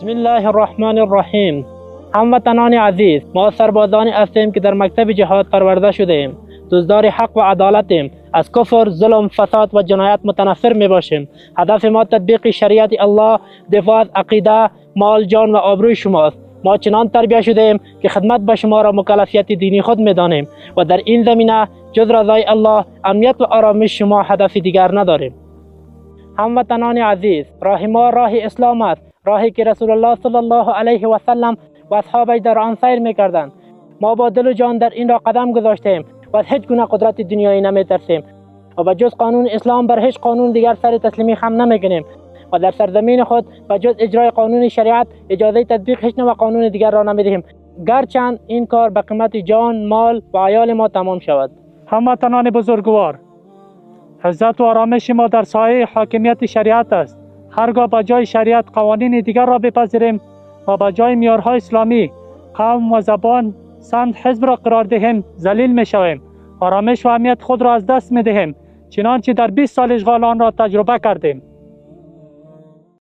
بسم الله الرحمن الرحیم. هموطنان عزیز، ما سربازانی هستیم که در مکتب جهاد پرورده شدیم. دزدار حق و عدالتیم. از کفر، ظلم، فساد و جنایت متنفر می باشیم. هدف ما تطبیق شریعت الله، دفاع از عقیده، مال، جان و آبروی شماست. ما چنان تربیت شدیم که خدمت به شما را مکلفیت دینی خود می دانیم و در این زمینه جز رضای الله، امنیت و آرامش شما هدف دیگر نداریم. هموطنان عزیز، راه ما راه اسلام است، راهی که رسول الله صلی الله علیه و سلم و اصحابش در آن سیر می‌کردند. ما با دل و جان در این را قدم گذاشتیم و از هیچ گونه قدرت دنیایی نمی‌ترسیم و به جز قانون اسلام بر هیچ قانون دیگر سر تسلیمی خم نمی‌کنیم و در سرزمین خود به جز اجرای قانون شریعت اجازه تطبیق هیچ نوع قانون دیگر را نمی‌دهیم، گرچند این کار به قیمت جان، مال و عیال ما تمام شود. هموطنان بزرگوار، عزت و آرامش ما در سایه حاکمیت شریعت است. هرگاه به جای شریعت قوانین دیگر را بپذیریم و به جای معیارهای اسلامی قوم و زبان سمت حزب را قرار دهیم، ذلیل می شویم. آرامش و امنیت خود را از دست می دهیم، چنانچه در 20 سال اشغال آن را تجربه کردیم.